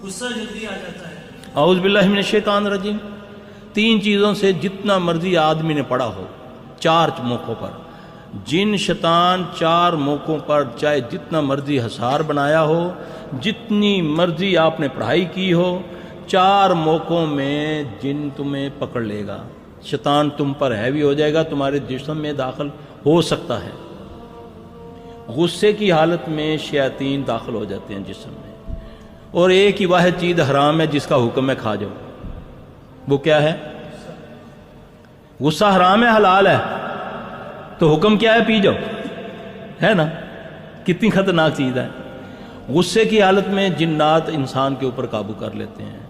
غصہ جلدی آ جاتا ہے. اعوذ باللہ من الشیطان الرجیم. 3 چیزوں سے جتنا مرضی آدمی نے پڑھا ہو 4 موقعوں پر، جن شیطان 4 موقعوں پر چاہے جتنا مرضی حصار بنایا ہو، جتنی مرضی آپ نے پڑھائی کی ہو، 4 موقعوں میں جن تمہیں پکڑ لے گا. شیطان تم پر ہیوی ہو جائے گا، تمہارے جسم میں داخل ہو سکتا ہے. غصے کی حالت میں شیاطین داخل ہو جاتے ہیں جسم میں، اور ایک ہی واحد چیز حرام ہے جس کا حکم ہے کھا جاؤ. وہ کیا ہے؟ غصہ حرام ہے حلال ہے، تو حکم کیا ہے؟ پی جاؤ. ہے نا؟ کتنی خطرناک چیز ہے. غصے کی حالت میں جنات انسان کے اوپر قابو کر لیتے ہیں.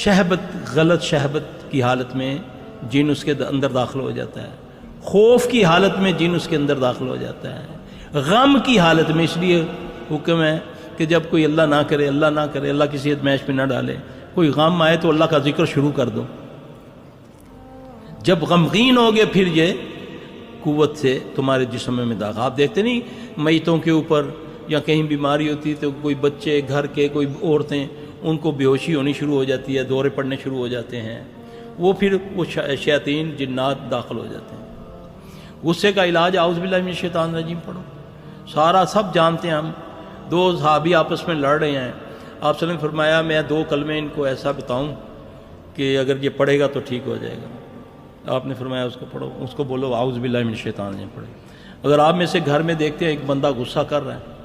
شہبت، غلط شہبت کی حالت میں جن اس کے اندر داخل ہو جاتا ہے. خوف کی حالت میں جن اس کے اندر داخل ہو جاتا ہے. غم کی حالت میں، اس لیے حکم ہے کہ جب کوئی اللہ نہ کرے، اللہ نہ کرے، اللہ کسی ادمائش پہ نہ ڈالے، کوئی غم آئے تو اللہ کا ذکر شروع کر دو. جب غمگین ہوگے پھر یہ قوت سے تمہارے جسم میں داخل. آپ دیکھتے نہیں میتوں کے اوپر یا کہیں بیماری ہوتی تو کوئی بچے گھر کے، کوئی عورتیں، ان کو بے ہوشی ہونی شروع ہو جاتی ہے، دورے پڑنے شروع ہو جاتے ہیں. وہ پھر وہ شیاطین جنات داخل ہو جاتے ہیں. غصے کا علاج اعوذ باللہ من الشیطان الرجیم پڑھو. سارا سب جانتے ہیں ہم. 2 صحابی آپس میں لڑ رہے ہیں، آپ صلی اللہ علیہ وسلم نے فرمایا میں 2 کلمے ان کو ایسا بتاؤں کہ اگر یہ پڑھے گا تو ٹھیک ہو جائے گا. آپ نے فرمایا اس کو پڑھو، اس کو بولو اعوذ باللہ من الشیطان الرجیم پڑھے. اگر آپ میں سے گھر میں دیکھتے ہیں ایک بندہ غصہ کر رہا ہے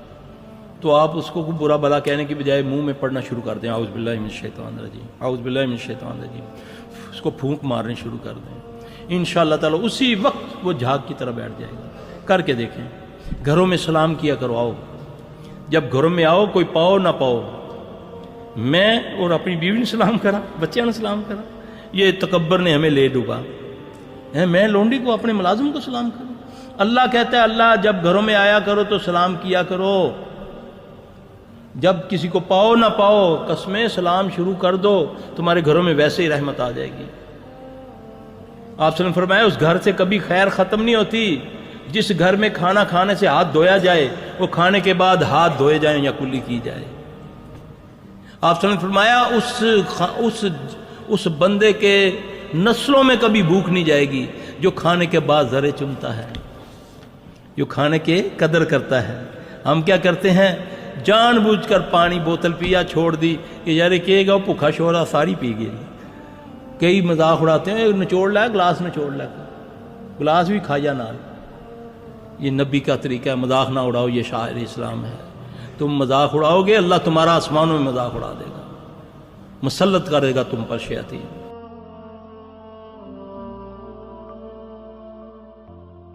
تو آپ اس کو برا بلا کہنے کی بجائے منہ میں پڑھنا شروع کر دیں اعوذ باللہ من الشیطان الرجیم، اعوذ باللہ من الشیطان الرجیم. اس کو پھونک مارنے شروع کر دیں. انشاءاللہ تعالی اسی وقت وہ جھاگ کی طرح بیٹھ جائے گا. کر کے دیکھیں. گھروں میں سلام کیا کرو. آؤ، جب گھروں میں آؤ، کوئی پاؤ نہ پاؤ، میں اور اپنی بیوی نے سلام کرا، بچیاں نے سلام کرا. یہ تکبر نے ہمیں لے ڈوبا ہے. میں لونڈی کو، اپنے ملازم کو سلام کروں. اللہ کہتا ہے اللہ جب گھروں میں آیا کرو تو سلام کیا کرو. جب کسی کو پاؤ نہ پاؤ، قسمیں سلام شروع کر دو، تمہارے گھروں میں ویسے ہی رحمت آ جائے گی. آپ صلی اللہ علیہ وسلم فرمایا اس گھر سے کبھی خیر ختم نہیں ہوتی جس گھر میں کھانا کھانے سے ہاتھ دھویا جائے، وہ کھانے کے بعد ہاتھ دھوئے جائیں یا کلی کی جائے. آپ صلی اللہ علیہ وسلم فرمایا اس بندے کے نسلوں میں کبھی بھوک نہیں جائے گی جو کھانے کے بعد ذرے چمتا ہے، جو کھانے کے قدر کرتا ہے. ہم کیا کرتے ہیں؟ جان بوجھ کر پانی بوتل پیا چھوڑ دی کہ یار کہے گا وہ بھوکا شورا ساری پی گئی. کئی مذاق اڑاتے ہیں نچوڑ لا گلاس، نچوڑ لا گلاس بھی کھایا نال. یہ نبی کا طریقہ ہے، مذاق نہ اڑاؤ، یہ شاعر اسلام ہے. تم مذاق اڑاؤ گے اللہ تمہارا آسمانوں میں مذاق اڑا دے گا، مسلط کرے گا تم پر شیاطین.